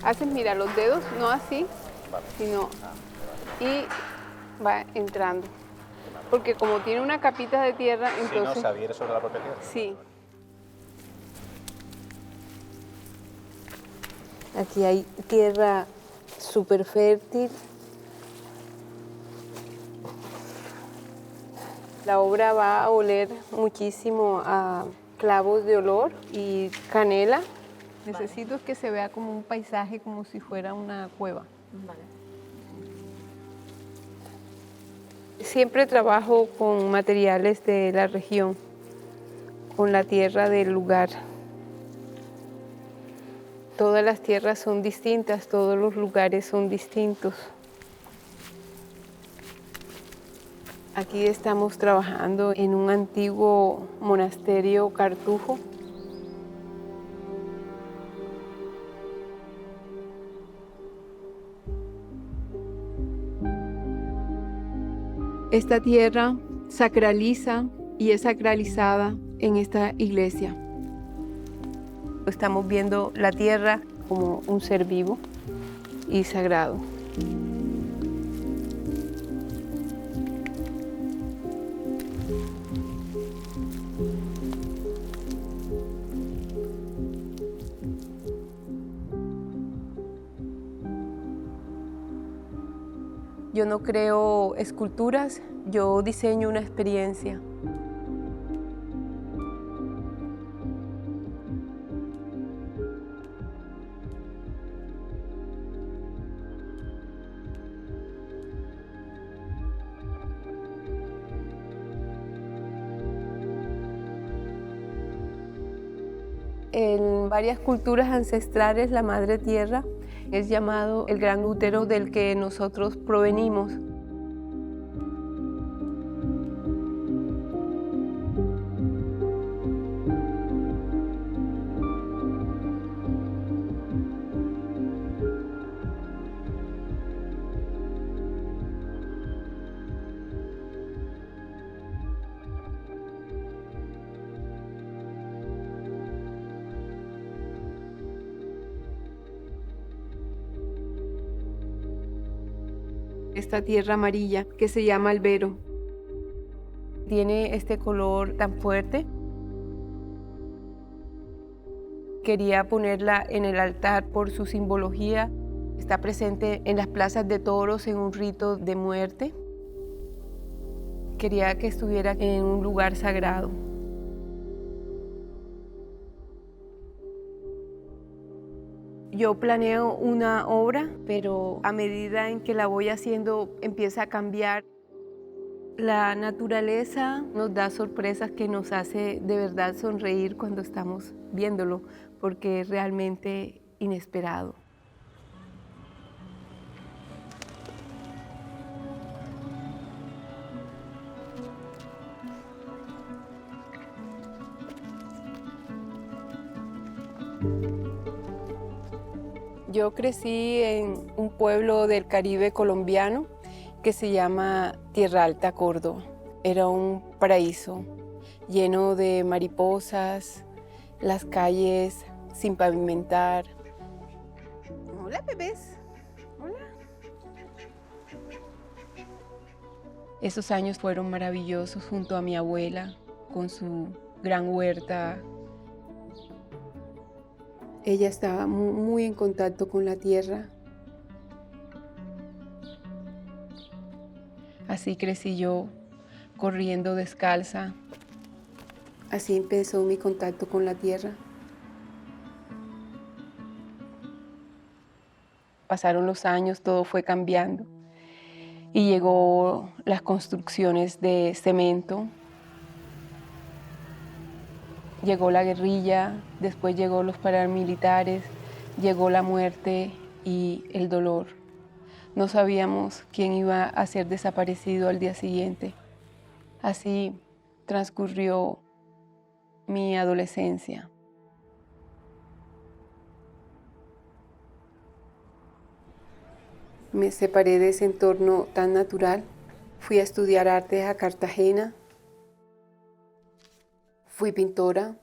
Haces, mira, los dedos, no así, sino, y va entrando. Porque como tiene una capita de tierra, entonces... Si no se adhiere sobre la propia tierra. Sí. Aquí hay tierra súper fértil. La obra va a oler muchísimo a clavos de olor y canela. Necesito que se vea como un paisaje, como si fuera una cueva. Vale. Siempre trabajo con materiales de la región, con la tierra del lugar. Todas las tierras son distintas, todos los lugares son distintos. Aquí estamos trabajando en un antiguo monasterio cartujo. Esta tierra sacraliza y es sacralizada en esta iglesia. Estamos viendo la tierra como un ser vivo y sagrado. Yo no creo esculturas, yo diseño una experiencia. En varias culturas ancestrales, la Madre Tierra es llamado el gran útero del que nosotros provenimos. Esta tierra amarilla que se llama albero. Tiene este color tan fuerte. Quería ponerla en el altar por su simbología. Está presente en las plazas de toros en un rito de muerte. Quería que estuviera en un lugar sagrado. Yo planeo una obra, pero a medida en que la voy haciendo empieza a cambiar. La naturaleza nos da sorpresas que nos hace de verdad sonreír cuando estamos viéndolo, porque es realmente inesperado. Yo crecí en un pueblo del Caribe colombiano que se llama Tierra Alta, Córdoba. Era un paraíso lleno de mariposas, las calles sin pavimentar. Hola, bebés. Hola. Esos años fueron maravillosos junto a mi abuela con su gran huerta. Ella estaba muy en contacto con la tierra. Así crecí yo, corriendo descalza. Así empezó mi contacto con la tierra. Pasaron los años, todo fue cambiando. Y llegó las construcciones de cemento. Llegó la guerrilla, después llegó los paramilitares, llegó la muerte y el dolor. No sabíamos quién iba a ser desaparecido al día siguiente. Así transcurrió mi adolescencia. Me separé de ese entorno tan natural. Fui a estudiar artes a Cartagena. Fui pintora.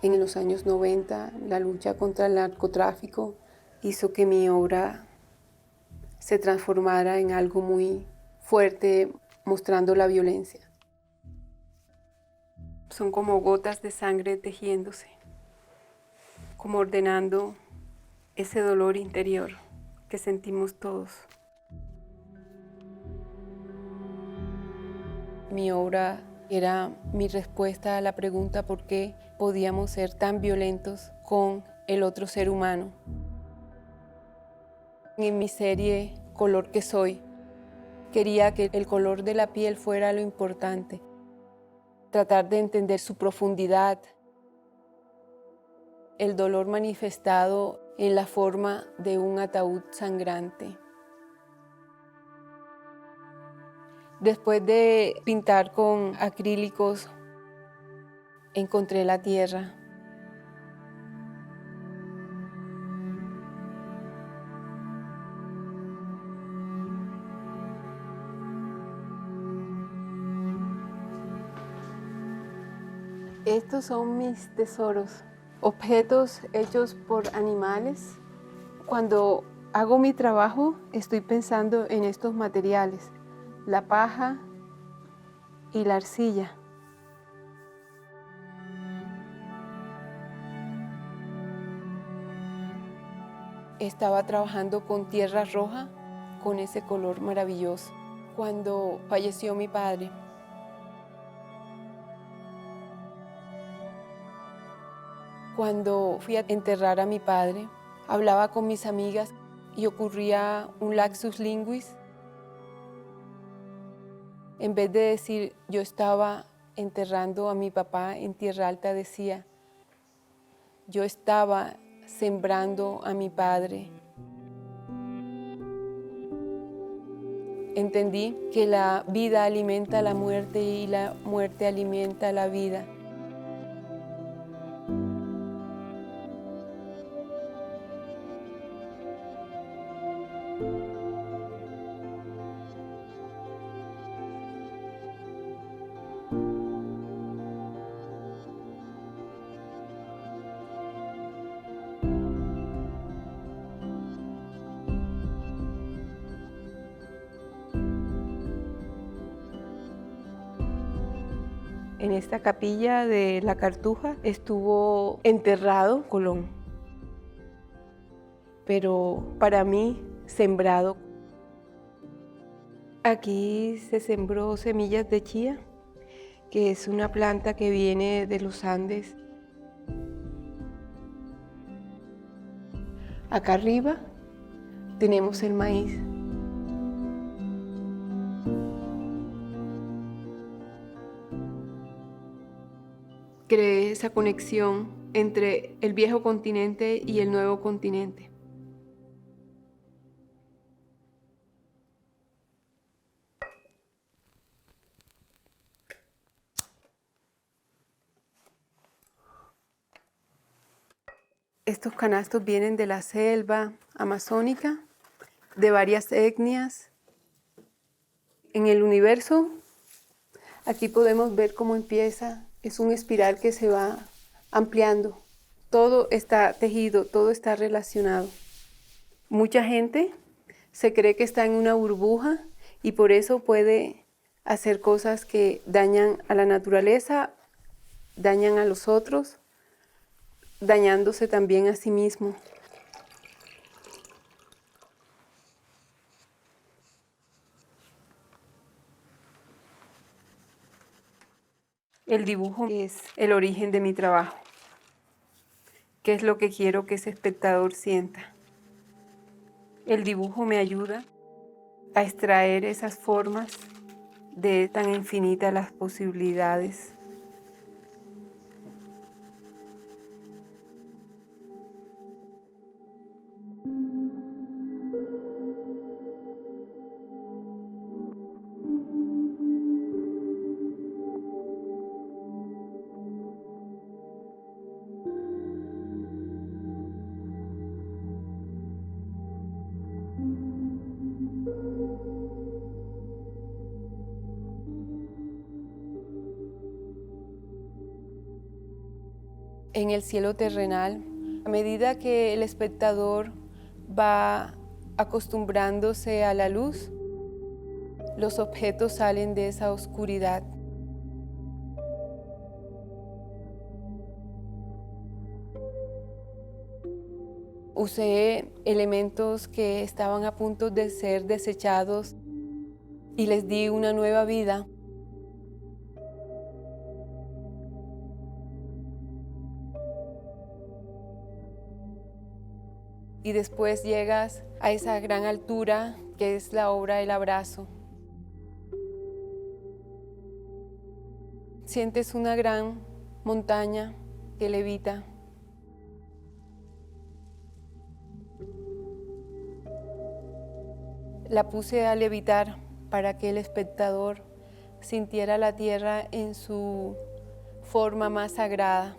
En los años 90, la lucha contra el narcotráfico hizo que mi obra se transformara en algo muy fuerte, mostrando la violencia. Son como gotas de sangre tejiéndose, como ordenando ese dolor interior que sentimos todos. Mi obra era mi respuesta a la pregunta por qué podíamos ser tan violentos con el otro ser humano. En mi serie Color que soy, quería que el color de la piel fuera lo importante, tratar de entender su profundidad, el dolor manifestado en la forma de un ataúd sangrante. Después de pintar con acrílicos, encontré la tierra. Estos son mis tesoros, objetos hechos por animales. Cuando hago mi trabajo, estoy pensando en estos materiales, la paja y la arcilla. Estaba trabajando con tierra roja, con ese color maravilloso, cuando falleció mi padre. Cuando fui a enterrar a mi padre, hablaba con mis amigas y ocurría un lapsus linguis. En vez de decir yo estaba enterrando a mi papá en Tierra Alta, decía yo estaba sembrando a mi padre. Entendí que la vida alimenta la muerte y la muerte alimenta la vida. En esta capilla de la Cartuja estuvo enterrado Colón, pero para mí sembrado. Aquí se sembró semillas de chía, que es una planta que viene de los Andes. Acá arriba tenemos el maíz. Creé esa conexión entre el viejo continente y el nuevo continente. Estos canastos vienen de la selva amazónica, de varias etnias. En el universo, aquí podemos ver cómo empieza. Es un espiral que se va ampliando. Todo está tejido, todo está relacionado. Mucha gente se cree que está en una burbuja y por eso puede hacer cosas que dañan a la naturaleza, dañan a los otros, dañándose también a sí mismo. El dibujo es el origen de mi trabajo. ¿Qué es lo que quiero que ese espectador sienta? El dibujo me ayuda a extraer esas formas de tan infinitas las posibilidades. en el cielo terrenal. A medida que el espectador va acostumbrándose a la luz, los objetos salen de esa oscuridad. Usé elementos que estaban a punto de ser desechados y les di una nueva vida. Y después llegas a esa gran altura que es la obra El Abrazo. Sientes una gran montaña que levita. La puse a levitar para que el espectador sintiera la tierra en su forma más sagrada.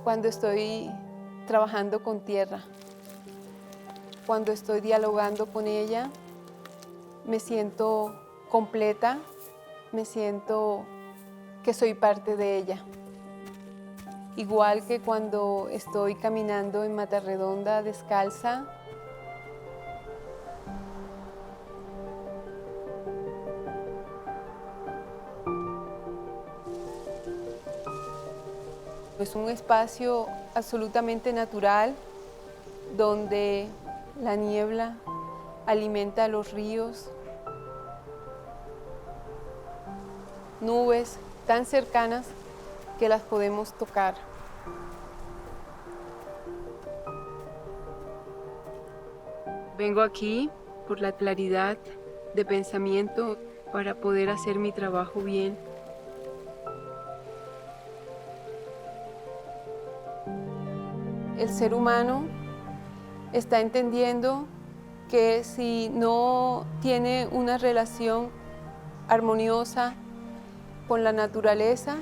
Cuando estoy trabajando con tierra, cuando estoy dialogando con ella, me siento completa, me siento que soy parte de ella. Igual que cuando estoy caminando en Mata Redonda descalza, es un espacio absolutamente natural donde la niebla alimenta los ríos, nubes tan cercanas que las podemos tocar. Vengo aquí por la claridad de pensamiento para poder hacer mi trabajo bien. El ser humano está entendiendo que si no tiene una relación armoniosa con la naturaleza,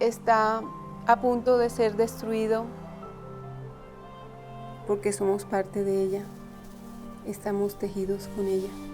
está a punto de ser destruido porque somos parte de ella, estamos tejidos con ella.